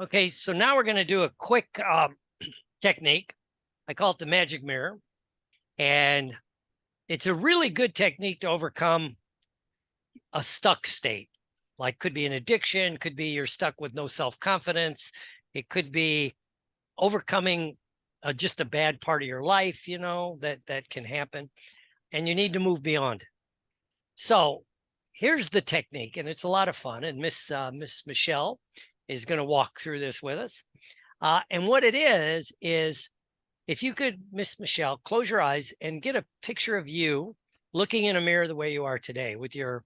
Okay, so now we're going to do a quick technique. I call it the magic mirror. And it's a really good technique to overcome a stuck state. Like could be an addiction, could be you're stuck with no self-confidence. It could be overcoming just a bad part of your life, that can happen. And you need to move beyond it. So here's the technique, and it's a lot of fun. And Miss Michelle is going to walk through this with us. And what it is if you could, Miss Michelle, close your eyes and get a picture of you looking in a mirror the way you are today with your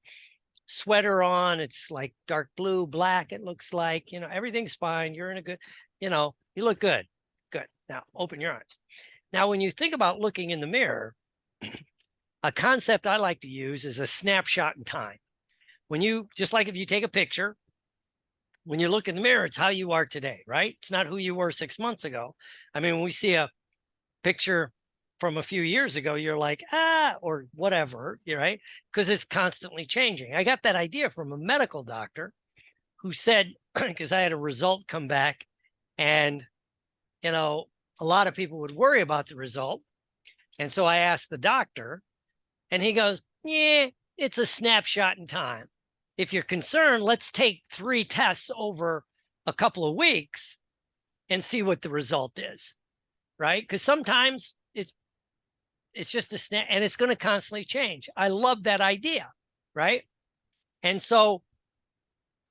sweater on. It's like dark blue, black, it looks like, everything's fine. You're in a good, you look good. Good. Now open your eyes. Now, when you think about looking in the mirror, a concept I like to use is a snapshot in time. When you, just like if you take a picture, when you look in the mirror, it's how you are today, right? It's not who you were 6 months ago. I mean, when we see a picture from a few years ago, you're like, or whatever, right? Because it's constantly changing. I got that idea from a medical doctor who said, because I had a result come back and, a lot of people would worry about the result. And so I asked the doctor and he goes, yeah, it's a snapshot in time. If you're concerned, let's take 3 tests over a couple of weeks and see what the result is, right? Because sometimes it's just a snap and it's going to constantly change. I love that idea, right? And so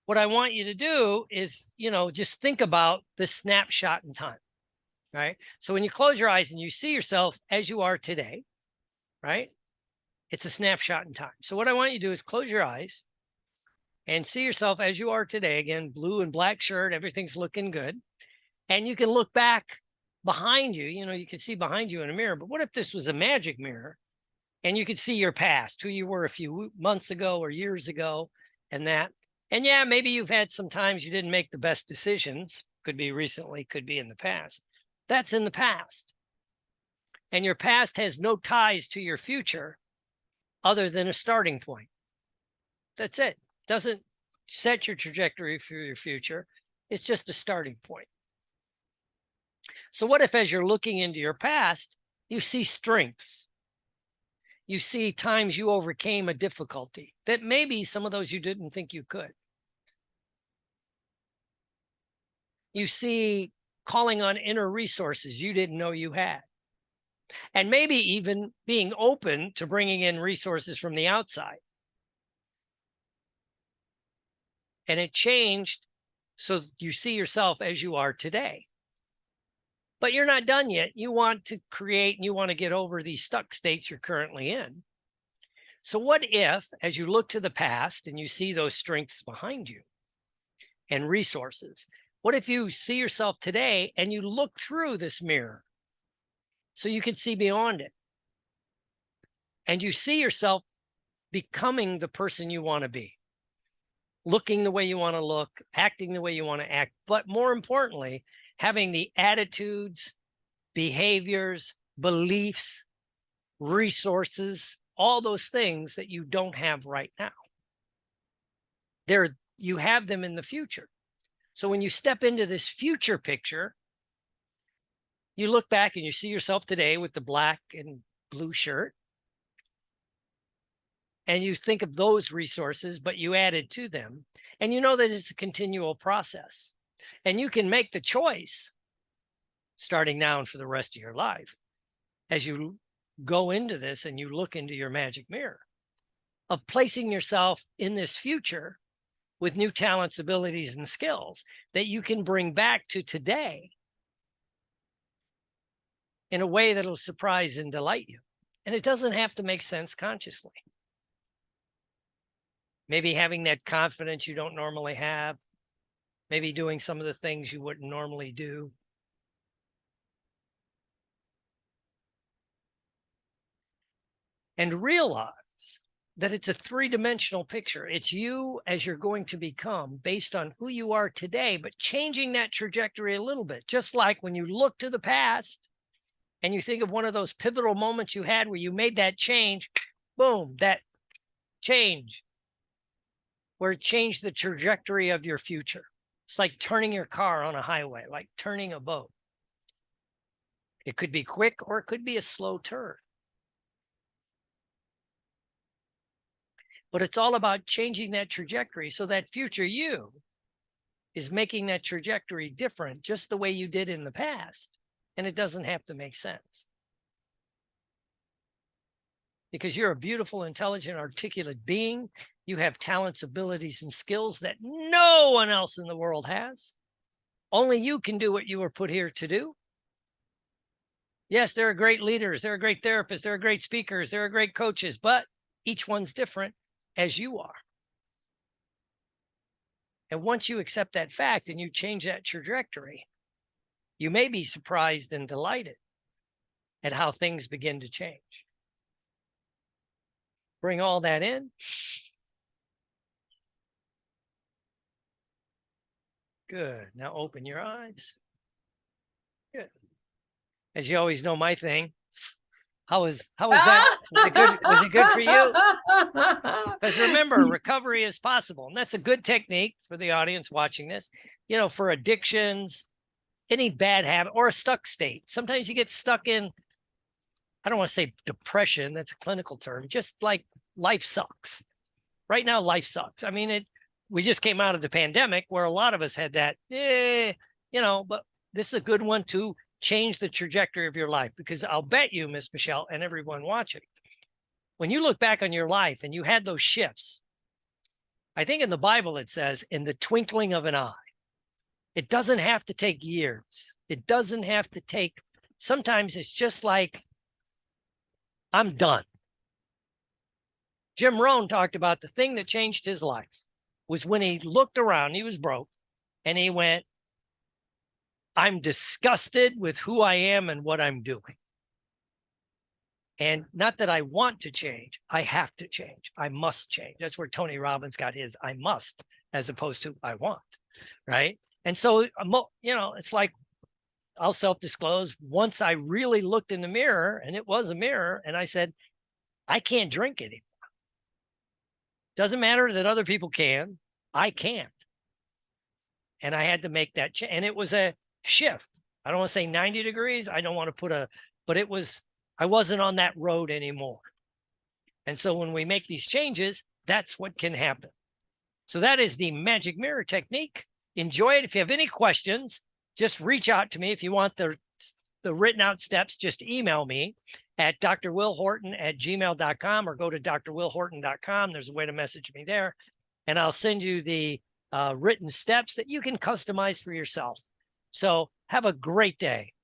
what I want you to do is, just think about the snapshot in time, right? So when you close your eyes and you see yourself as you are today, right? It's a snapshot in time. So what I want you to do is close your eyes and see yourself as you are today. Again, blue and black shirt, everything's looking good. And you can look back behind you, you can see behind you in a mirror. But what if this was a magic mirror and you could see your past, who you were a few months ago or years ago and that. And yeah, maybe you've had some times you didn't make the best decisions. Could be recently, could be in the past. That's in the past. And your past has no ties to your future other than a starting point. That's it. Doesn't set your trajectory for your future. It's just a starting point. So what if, as you're looking into your past, you see strengths? You see times you overcame a difficulty that maybe some of those you didn't think you could. You see calling on inner resources you didn't know you had. And maybe even being open to bringing in resources from the outside. And it changed so you see yourself as you are today. But you're not done yet. You want to create and you want to get over these stuck states you're currently in. So what if, as you look to the past and you see those strengths behind you and resources, what if you see yourself today and you look through this mirror so you can see beyond it? And you see yourself becoming the person you want to be, looking the way you want to look, acting the way you want to act, but more importantly, having the attitudes, behaviors, beliefs, resources, all those things that you don't have right now. You have them in the future. So when you step into this future picture, you look back and you see yourself today with the black and blue shirt. And you think of those resources, but you added to them. And you know that it's a continual process. And you can make the choice starting now and for the rest of your life as you go into this and you look into your magic mirror of placing yourself in this future with new talents, abilities, and skills that you can bring back to today in a way that'll surprise and delight you. And it doesn't have to make sense consciously. Maybe having that confidence you don't normally have, maybe doing some of the things you wouldn't normally do. And realize that it's a 3-dimensional picture. It's you as you're going to become based on who you are today, but changing that trajectory a little bit. Just like when you look to the past and you think of one of those pivotal moments you had where you made that change, boom, that change, where it changed the trajectory of your future. It's like turning your car on a highway, like turning a boat. It could be quick or it could be a slow turn. But it's all about changing that trajectory so that future you is making that trajectory different just the way you did in the past. And it doesn't have to make sense. Because you're a beautiful, intelligent, articulate being. You have talents, abilities, and skills that no one else in the world has. Only you can do what you were put here to do. Yes, there are great leaders. There are great therapists. There are great speakers. There are great coaches, but each one's different as you are. And once you accept that fact and you change that trajectory, you may be surprised and delighted at how things begin to change. Bring all that in. Good. Now open your eyes. Good. As you always know, my thing. How was that? Was it good for you? Because remember, recovery is possible. And that's a good technique for the audience watching this. You know, for addictions, any bad habit or a stuck state. Sometimes you get stuck in, I don't want to say depression, that's a clinical term, just like life sucks. Right now, life sucks. I mean, we just came out of the pandemic where a lot of us had that, but this is a good one to change the trajectory of your life, because I'll bet you, Miss Michelle, and everyone watching, when you look back on your life and you had those shifts, I think in the Bible it says, in the twinkling of an eye. It doesn't have to take years. It doesn't have to take, sometimes it's just like, I'm done. Jim Rohn talked about the thing that changed his life was when he looked around, he was broke, and he went, I'm disgusted with who I am and what I'm doing. And not that I want to change, I have to change. I must change. That's where Tony Robbins got his I must, as opposed to I want, right? And so, it's like, I'll self-disclose, once I really looked in the mirror, and it was a mirror, and I said, I can't drink anymore. Doesn't matter that other people can, I can't. And I had to make that change. And it was a shift. I don't want to say 90 degrees. I don't want to put but I wasn't on that road anymore. And so when we make these changes, that's what can happen. So that is the magic mirror technique. Enjoy it. If you have any questions, just reach out to me. If you want the written out steps, just email me at drwillhorton@gmail.com or go to drwillhorton.com. There's a way to message me there. And I'll send you the written steps that you can customize for yourself. So have a great day.